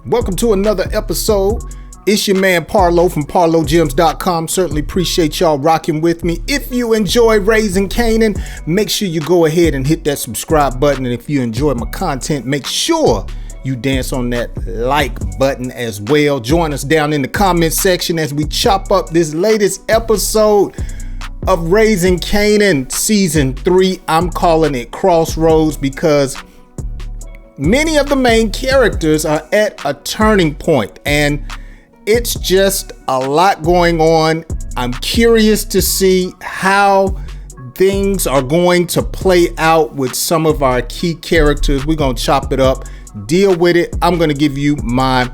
Welcome to another episode. It's your man Parlow from Parlowgems.com. Certainly appreciate y'all rocking with me. If you enjoy Raising Kanan, make sure you go ahead and hit that subscribe button. And if you enjoy my content, make sure you dance on that like button as well. Join us down in the comment section as we chop up this latest episode of Raising Kanan Season 3. I'm calling it Crossroads because many of the main characters are at a turning point and it's just a lot going on. I'm curious to see how things are going to play out with some of our key characters. We're going to chop it up, deal with it. I'm going to give you my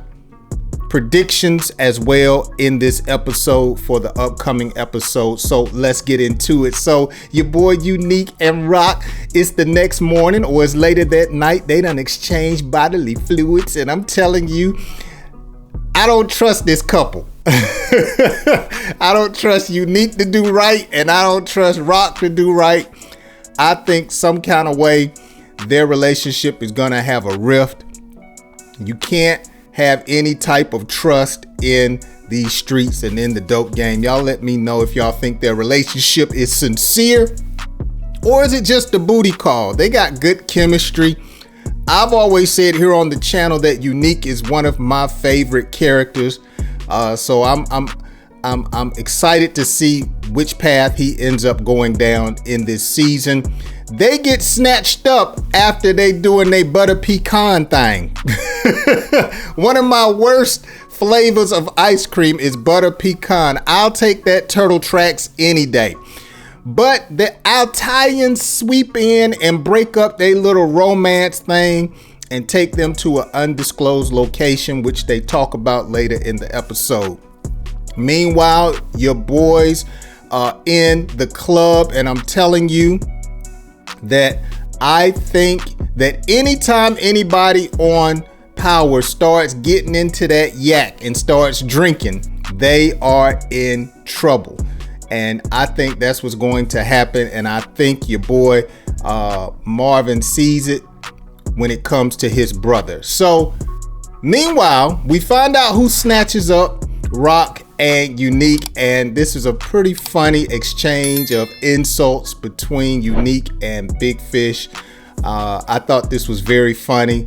predictions as well in this episode for the upcoming episode. So let's get into it. So your boy Unique and Raq, it's the next morning or it's later that night. They done exchanged bodily fluids and I'm telling you, I don't trust this couple. I don't trust Unique to do right and I don't trust Raq to do right. I think some kind of way their relationship is gonna have a rift. You can't have any type of trust in these streets and in the dope game. Y'all let me know if y'all think their relationship is sincere or is it just a booty call? They got good chemistry. I've always said here on the channel that Unique is one of my favorite characters. So I'm excited to see which path he ends up going down in this season. They get snatched up after they doing their butter pecan thing. One of my worst flavors of ice cream is butter pecan. I'll take that Turtle Tracks any day. But the Italians sweep in and break up their little romance thing and take them to an undisclosed location, which they talk about later in the episode. Meanwhile, your boys are in the club, and I'm telling you that I think that anytime anybody on Power starts getting into that yak and starts drinking, they are in trouble. And I think that's what's going to happen. And I think your boy Marvin sees it when it comes to his brother. So meanwhile, we find out who snatches up Raq and Unique. And this is a pretty funny exchange of insults between Unique and Big Fish. I thought this was very funny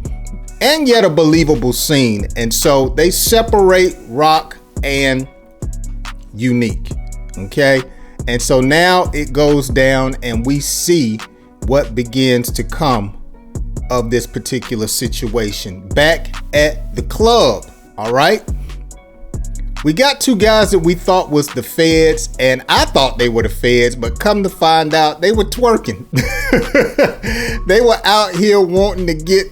and yet a believable scene. And so they separate Raq and Unique. Okay, and so now it goes down and we see what begins to come of this particular situation back at the club. All right, we got two guys that we thought was the feds, and I thought they were the feds, but come to find out they were twerking. They were out here wanting to get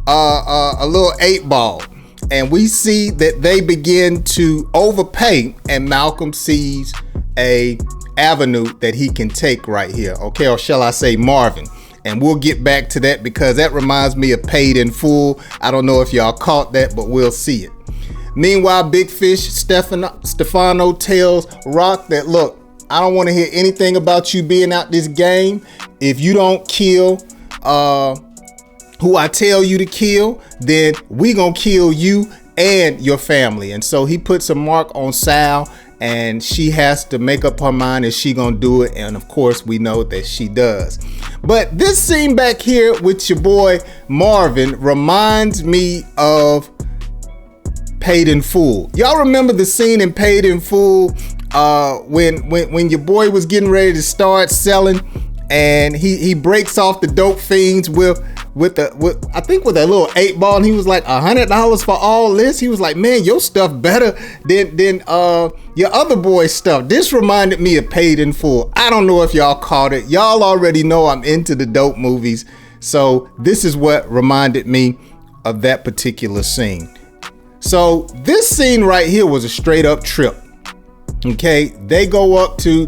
a little 8-ball, and we see that they begin to overpay, and Malcolm sees a avenue that he can take right here, okay, or shall I say Marvin, and we'll get back to that because that reminds me of Paid in Full. I don't know if y'all caught that, but we'll see it. Meanwhile, Big Fish Stefano tells Raq that, look, I don't want to hear anything about you being out this game. If you don't kill who I tell you to kill, then we gonna kill you and your family. And so he puts a mark on Sal, and she has to make up her mind if she gonna do it, and of course we know that she does. But this scene back here with your boy Marvin reminds me of Paid in Full. Y'all remember the scene in Paid in Full when your boy was getting ready to start selling and he breaks off the dope fiends with I think with a little 8-ball, and he was like $100 for all this. He was like, man, your stuff better than your other boy's stuff. This reminded me of Paid in Full. I don't know if y'all caught it. Y'all already know I'm into the dope movies, so this is what reminded me of that particular scene. So this scene right here was a straight up trip. Okay, they go up to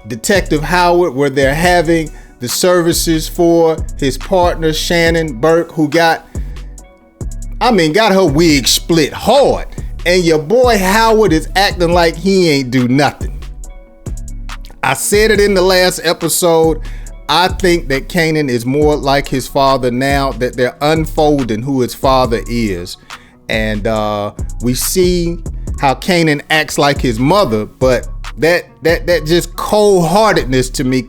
Detective Howard where they're having the services for his partner Shannon Burke, who got her wig split hard, and your boy Howard is acting like he ain't do nothing. I said it in the last episode. I think that Kanan is more like his father now that they're unfolding who his father is. And we see how Kanan acts like his mother, but that just cold-heartedness to me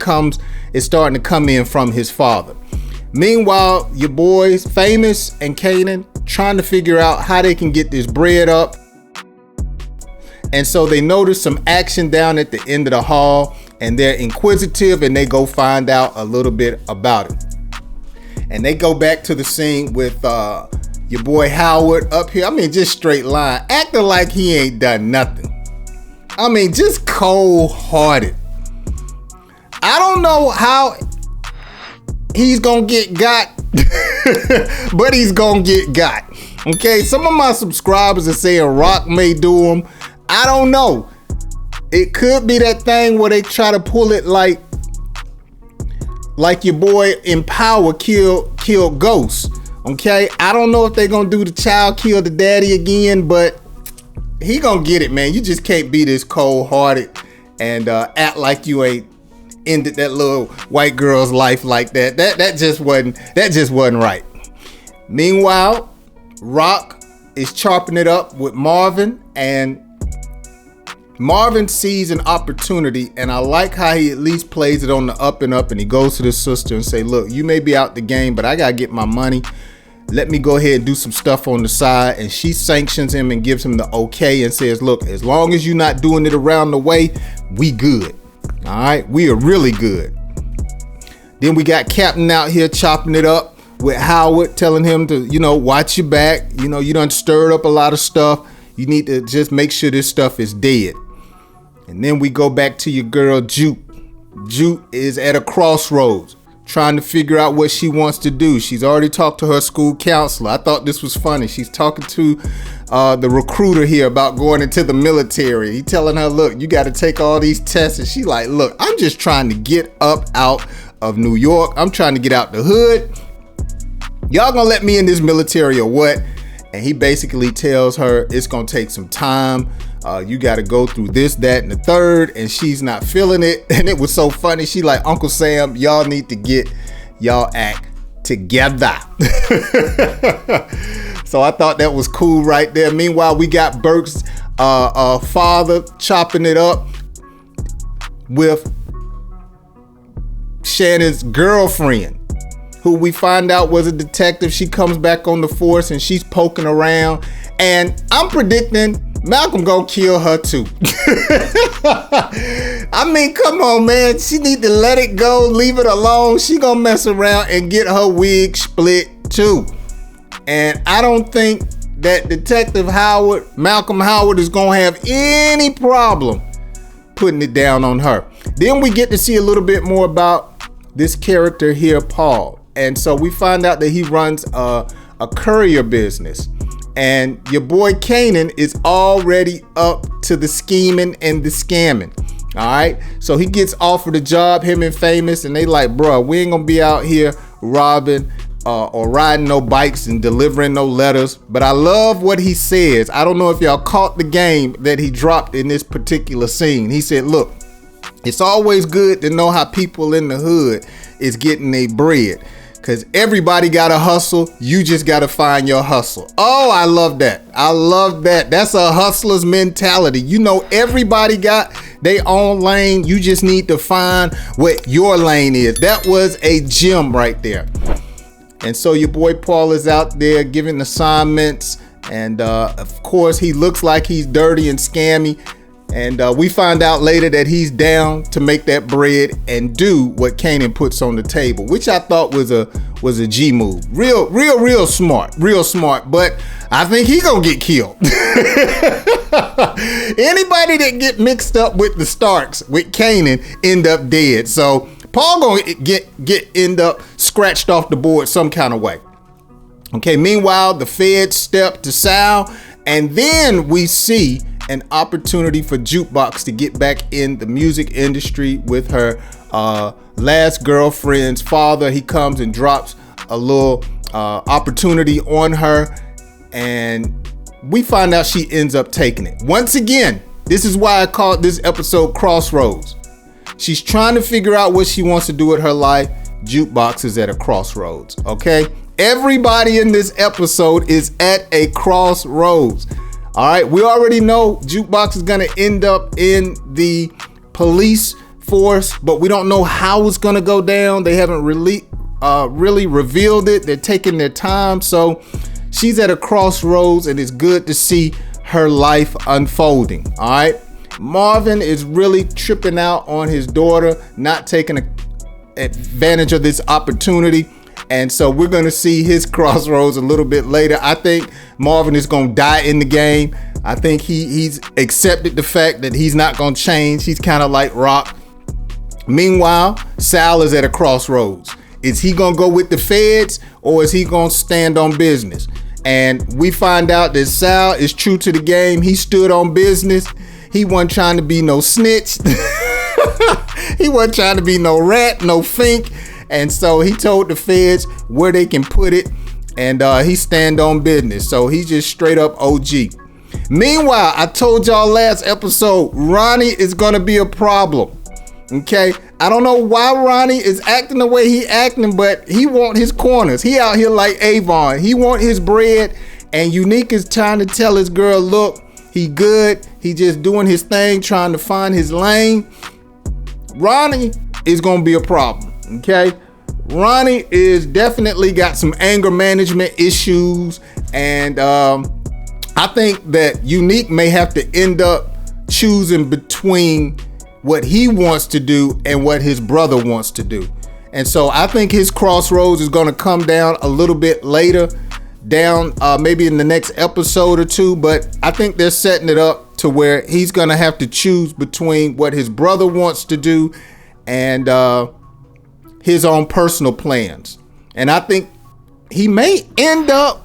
is starting to come in from his father. Meanwhile, your boys, Famous and Kanan, trying to figure out how they can get this bread up. And so they notice some action down at the end of the hall, and they're inquisitive and they go find out a little bit about it. And they go back to the scene with your boy Howard up here. I mean, just straight line, acting like he ain't done nothing. I mean, just cold-hearted. I don't know how he's gonna get got, but he's gonna get got. Okay, some of my subscribers are saying Raq may do him. I don't know. It could be that thing where they try to pull it like your boy in Power killed Ghost. Okay, I don't know if they're gonna do the child kill the daddy again, but he gonna get it, man. You just can't be this cold-hearted and act like you ain't ended that little white girl's life like that. That just wasn't right. Meanwhile, Raq is chopping it up with Marvin, and Marvin sees an opportunity, and I like how he at least plays it on the up and up, and he goes to his sister and say, look, you may be out the game, but I gotta get my money. Let me go ahead and do some stuff on the side. And she sanctions him and gives him the okay and says, look, as long as you're not doing it around the way, we good. All right, we are really good. Then we got Captain out here chopping it up with Howard, telling him to, watch your back. You done stirred up a lot of stuff. You need to just make sure this stuff is dead. And then we go back to your girl, Juke. Juke is at a crossroads, trying to figure out what she wants to do. She's already talked to her school counselor. I thought this was funny. She's talking to the recruiter here about going into the military. He telling her, look, you got to take all these tests. And she's like, look, I'm just trying to get up out of New York. I'm trying to get out the hood. Y'all gonna let me in this military or what? And he basically tells her it's gonna take some time. You got to go through this, that, and the third, and she's not feeling it. And it was so funny. She like, Uncle Sam, y'all need to get y'all act together. So I thought that was cool right there. Meanwhile, we got Burke's father chopping it up with Shannon's girlfriend, who we find out was a detective. She comes back on the force and she's poking around, and I'm predicting Malcolm gonna kill her too. I mean, come on, man. She need to let it go, leave it alone. She gonna mess around and get her wig split too. And I don't think that Detective Howard, Malcolm Howard, is gonna have any problem putting it down on her. Then we get to see a little bit more about this character here, Paul. And so we find out that he runs a courier business. And your boy Kanan is already up to the scheming and the scamming. All right. So he gets offered a job, him and Famous, and they like, bro, we ain't gonna be out here robbing or riding no bikes and delivering no letters. But I love what he says. I don't know if y'all caught the game that he dropped in this particular scene. He said, look, it's always good to know how people in the hood is getting their bread. Because everybody got to hustle. You just got to find your hustle. Oh, I love that. I love that. That's a hustler's mentality. Everybody got their own lane. You just need to find what your lane is. That was a gem right there. And so your boy Paul is out there giving assignments. And of course, he looks like he's dirty and scammy. And we find out later that he's down to make that bread and do what Kanan puts on the table, which I thought was a G move. Real smart. But I think he gonna get killed. Anybody that get mixed up with the Starks, with Kanan, end up dead. So Paul gonna end up scratched off the board some kind of way. Okay. Meanwhile, the feds step to Sal, and then we see an opportunity for Jukebox to get back in the music industry with her last girlfriend's father. He comes and drops a little opportunity on her, and we find out she ends up taking it. Once again, this is why I called this episode Crossroads. She's trying to figure out what she wants to do with her life. Jukebox is at a crossroads, okay? Everybody in this episode is at a crossroads. All right, we already know Jukebox is gonna end up in the police force, but we don't know how it's gonna go down. They haven't really revealed it. They're taking their time. So she's at a crossroads, and it's good to see her life unfolding. All right, Marvin is really tripping out on his daughter, not taking advantage of this opportunity. And so we're going to see his crossroads a little bit later. I think Marvin is going to die in the game. I think he's accepted the fact that he's not going to change. He's kind of like Rock. Meanwhile, Sal is at a crossroads. Is he going to go with the feds, or is he going to stand on business? And we find out that Sal is true to the game. He stood on business. He wasn't trying to be no snitch. He wasn't trying to be no rat, no fink. And so he told the feds where they can put it, and he stand on business. So he's just straight up OG. Meanwhile, I told y'all last episode, Ronnie is gonna be a problem. Okay, I don't know why Ronnie is acting the way he acting, but he want his corners. He out here like Avon. He want his bread, and Unique is trying to tell his girl, look, he good. He just doing his thing, trying to find his lane. Ronnie is gonna be a problem. Okay, Ronnie is definitely got some anger management issues, and I think that Unique may have to end up choosing between what he wants to do and what his brother wants to do. And so I think his crossroads is going to come down a little bit later, down maybe in the next episode or two, but I think they're setting it up to where he's going to have to choose between what his brother wants to do and his own personal plans. And I think he may end up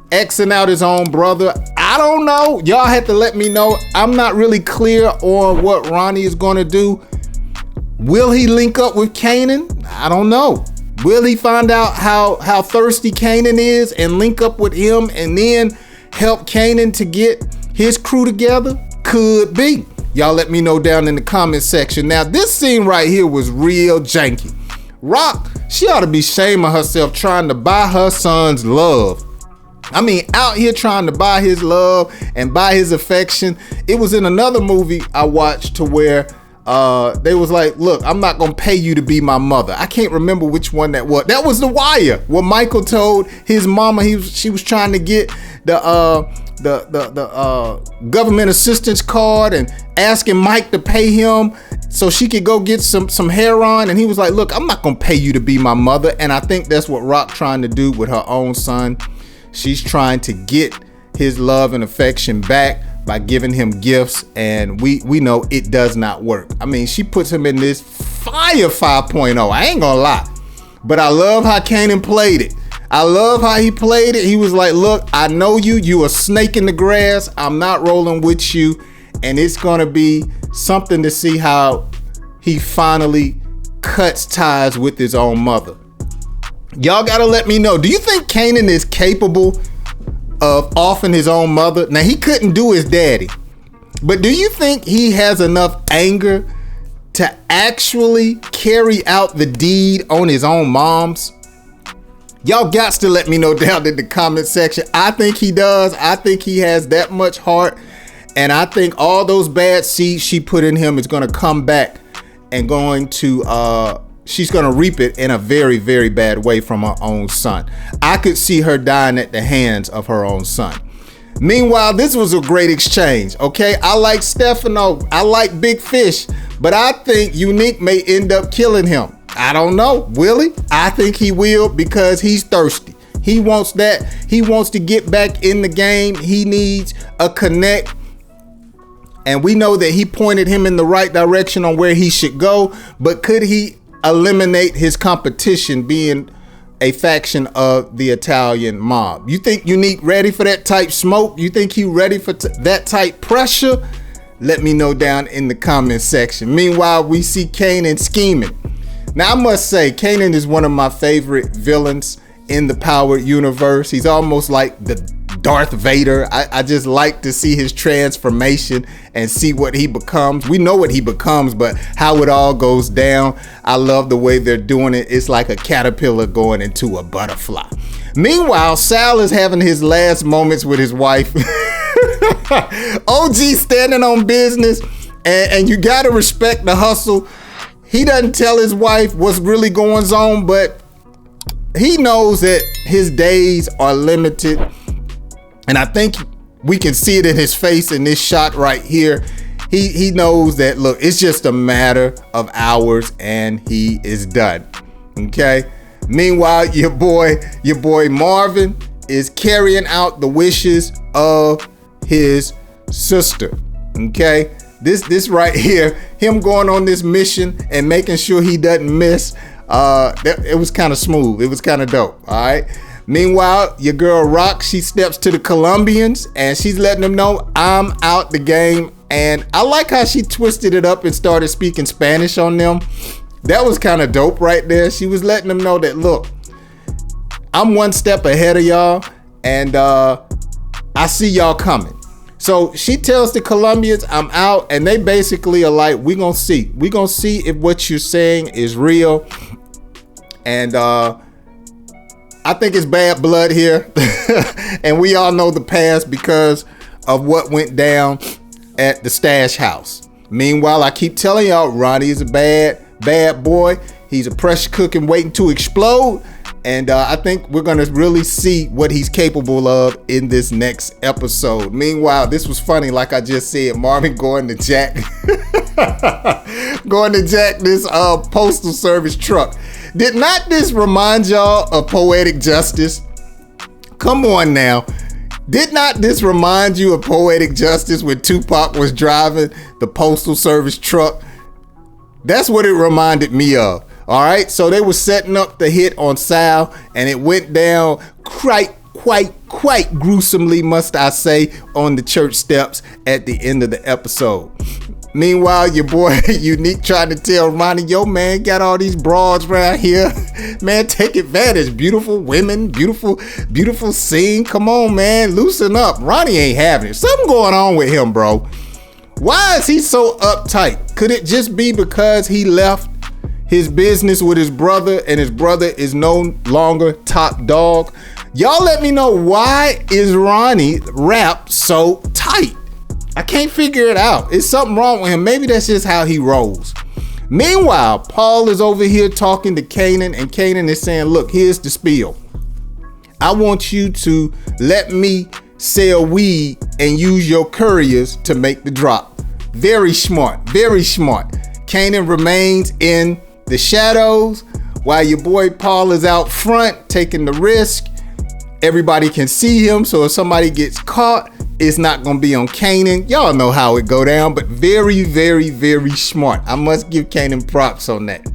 Xing out his own brother. I don't know. Y'all have to let me know. I'm not really clear on what Ronnie is going to do. Will he link up with Kanan? I don't know. Will he find out how thirsty Kanan is and link up with him and then help Kanan to get his crew together? Could be. Y'all let me know down in the comment section. Now, this scene right here was real janky. Rock, she ought to be shaming herself trying to buy her son's love. I mean, out here trying to buy his love and buy his affection. It was in another movie I watched to where they was like, look, I'm not gonna pay you to be my mother. I can't remember which one that was. That was The Wire, where Michael told his mama she was trying to get the government assistance card and asking Mike to pay him so she could go get some heroin. And he was like, look, I'm not gonna pay you to be my mother. And I think that's what Rock trying to do with her own son. She's trying to get his love and affection back by giving him gifts, and we know it does not work. I mean, she puts him in this fire 5.0. I ain't gonna lie, but I love how Kanan played it. I love how he played it. He was like, look, I know you a snake in the grass. I'm not rolling with you. And it's gonna be something to see how he finally cuts ties with his own mother. Y'all gotta let me know. Do you think Kanan is capable of offing his own mother? Now, he couldn't do his daddy, but do you think he has enough anger to actually carry out the deed on his own mom's? Y'all got to let me know down in the comment section. I think he does. I think he has that much heart, and I think all those bad seeds she put in him is going to come back and she's going to reap it in a very, very bad way from her own son. I could see her dying at the hands of her own son. Meanwhile, this was a great exchange, okay? I like Stefano. I like Big Fish, but I think Unique may end up killing him. I don't know. Will he? I think he will, because he's thirsty. He wants that. He wants to get back in the game. He needs a connect. And we know that he pointed him in the right direction on where he should go, but could he eliminate his competition being a faction of the Italian mob? You think Unique ready for that type smoke? You think he ready for that type pressure? Let me know down in the comment section. Meanwhile, we see Kanan scheming. Now, I must say, Kanan is one of my favorite villains in the Power universe. He's almost like the Darth Vader. I just like to see his transformation and see what he becomes. We know what he becomes, but how it all goes down. I love the way they're doing it. It's like a caterpillar going into a butterfly. Meanwhile, Sal is having his last moments with his wife. OG standing on business, and you gotta respect the hustle. He doesn't tell his wife what's really going on, but he knows that his days are limited. And I think we can see it in his face in this shot right here. He knows that, look, it's just a matter of hours and he is done. Okay. Meanwhile, your boy Marvin is carrying out the wishes of his sister. Okay. This right here, him going on this mission and making sure he doesn't miss. It was kind of smooth. It was kind of dope. All right. Meanwhile, your girl Raq, she steps to the Colombians and she's letting them know, I'm out the game. And I like how she twisted it up and started speaking Spanish on them. That was kind of dope right there. She was letting them know that, look, I'm one step ahead of y'all and I see y'all coming. So she tells the Colombians, I'm out, and they basically are like, we're gonna see if what you're saying is real. And I think it's bad blood here. And we all know the past because of what went down at the stash house. Meanwhile, I keep telling y'all, Ronnie is a bad boy. He's a pressure cooker waiting to explode. And I think we're going to really see what he's capable of in this next episode. Meanwhile, this was funny. Like I just said, Marvin going to jack this postal service truck. Did not this remind y'all of Poetic Justice? Come on now. Did not this remind you of Poetic Justice when Tupac was driving the postal service truck? That's what it reminded me of. All right, so they were setting up the hit on Sal, and it went down quite gruesomely, must I say, on the church steps at the end of the episode. Meanwhile, your boy Unique trying to tell Ronnie, yo, man, got all these broads around here. Man, take advantage. Beautiful women, beautiful scene. Come on, man, loosen up. Ronnie ain't having it. Something going on with him, bro. Why is he so uptight? Could it just be because he left his business with his brother and his brother is no longer top dog? Y'all let me know, why is Ronnie Rap so tight? I can't figure it out. It's something wrong with him. Maybe that's just how he rolls. Meanwhile, Paul is over here talking to Kanan, and Kanan is saying, look, here's the spiel. I want you to let me sell weed and use your couriers to make the drop. Very smart, very smart. Kanan remains in the shadows while your boy Paul is out front taking the risk. Everybody can see him, so if somebody gets caught, it's not gonna be on Kanan. Y'all know how it go down, but very smart. I must give Kanan props on that.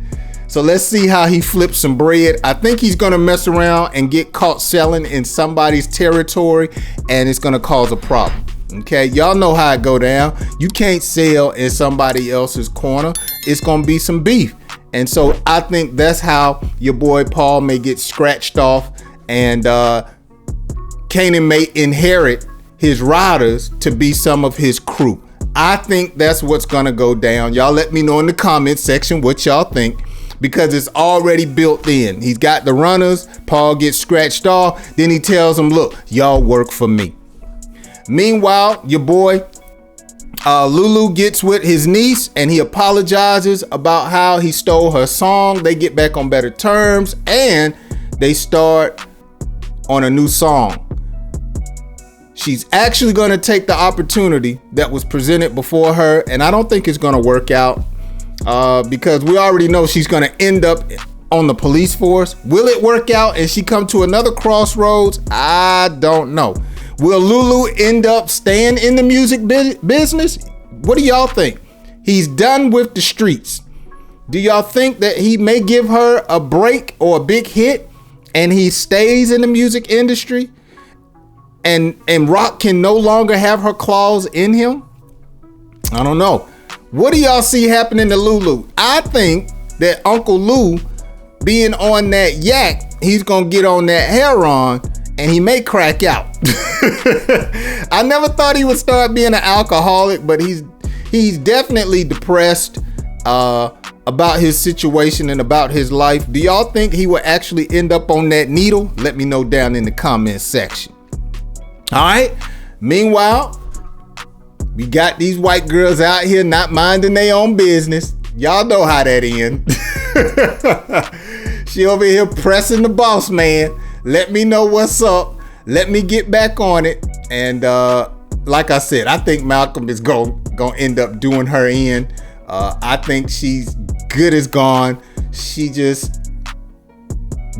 So let's see how he flips some bread. I think he's gonna mess around and get caught selling in somebody's territory, and it's gonna cause a problem. Okay, y'all know how it go down. You can't sell in somebody else's corner. It's gonna be some beef. And so I think that's how your boy Paul may get scratched off, and Kanan may inherit his riders to be some of his crew. I think that's what's gonna go down. Y'all let me know in the comment section what y'all think, because it's already built in. He's got the runners. Paul gets scratched off. Then he tells them, look, y'all work for me. Meanwhile, your boy Lulu gets with his niece and he apologizes about how he stole her song. They get back on better terms and they start on a new song. She's actually going to take the opportunity that was presented before her, and I don't think it's going to work out because we already know she's going to end up on the police force. Will it work out and she come to another crossroads? I don't know. Will Lulu end up staying in the music business? What do y'all think? He's done with the streets. Do y'all think that he may give her a break or a big hit and he stays in the music industry? And Raq can no longer have her claws in him? I don't know. What do y'all see happening to Lulu? I think that Uncle Lou being on that yak, he's gonna get on that heroin and he may crack out. I never thought he would start being an alcoholic, but he's definitely depressed about his situation and about his life. Do y'all think he will actually end up on that needle? Let me know down in the comment section. All right. Meanwhile, we got these white girls out here not minding their own business. Y'all know how that ends. She over here pressing the boss man. Let me know what's up. Let me get back on it. And like I said, I think Malcolm is gonna end up doing her in. I think she's good as gone. She just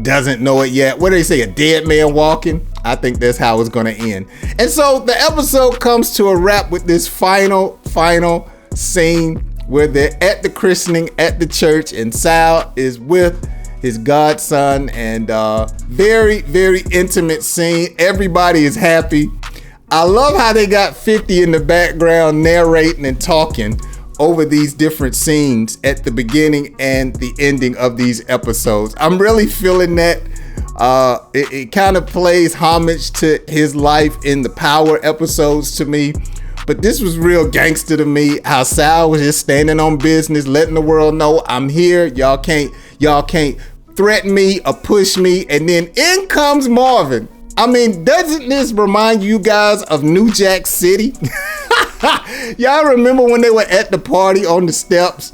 doesn't know it yet. What do they say? A dead man walking? I think that's how it's gonna end. And so the episode comes to a wrap with this final scene where they're at the christening at the church, and Sal is with his godson, and very, very intimate scene. Everybody is happy. I love how they got 50 in the background narrating and talking over these different scenes at the beginning and the ending of these episodes. I'm really feeling that. It kind of plays homage to his life in the Power episodes to me. But this was real gangster to me. How Sal was just standing on business, letting the world know I'm here. Y'all can't threaten me or push me. And then in comes Marvin. I mean, doesn't this remind you guys of New Jack City? Y'all remember when they were at the party on the steps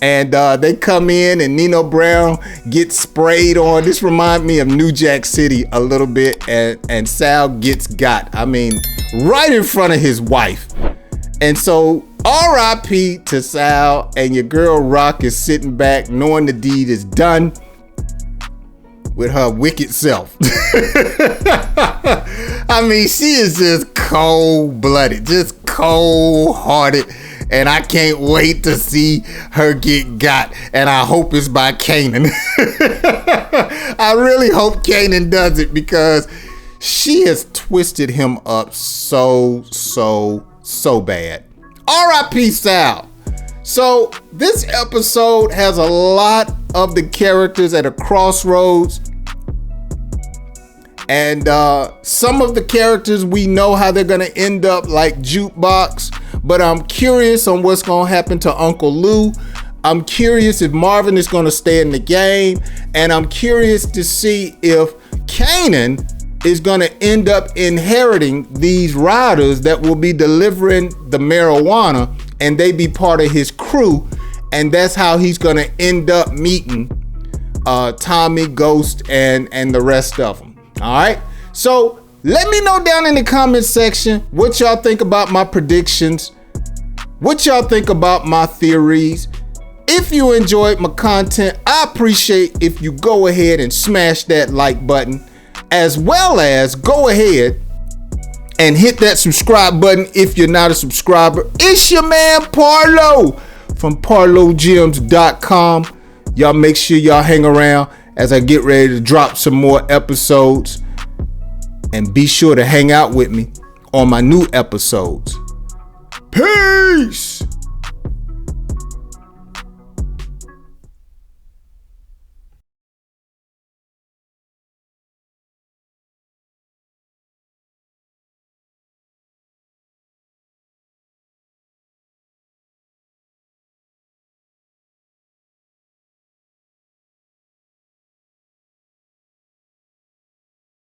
and they come in and Nino Brown gets sprayed on? This reminds me of New Jack City a little bit, and Sal gets got. I mean, right in front of his wife. And so R.I.P. to Sal, and your girl Rock is sitting back knowing the deed is done with her wicked self. I mean, she is just cold-blooded, just cold-hearted, and I can't wait to see her get got, and I hope it's by Kanan. I really hope Kanan does it, because she has twisted him up so bad. R.I.P. Sal. So this episode has a lot of the characters at a crossroads, and some of the characters we know how they're gonna end up, like Jukebox, but I'm curious on what's gonna happen to Uncle Lou. I'm curious if Marvin is gonna stay in the game, and I'm curious to see if Kanan is gonna end up inheriting these riders that will be delivering the marijuana, and they be part of his crew, and that's how he's gonna end up meeting Tommy, Ghost, and the rest of them. All right, so let me know down in the comment section what y'all think about my predictions, what y'all think about my theories. If you enjoyed my content, I appreciate if you go ahead and smash that like button, as well as go ahead and hit that subscribe button if you're not a subscriber. It's your man Parlow from Parlowgems.com. Y'all make sure y'all hang around as I get ready to drop some more episodes, and be sure to hang out with me on my new episodes. Peace!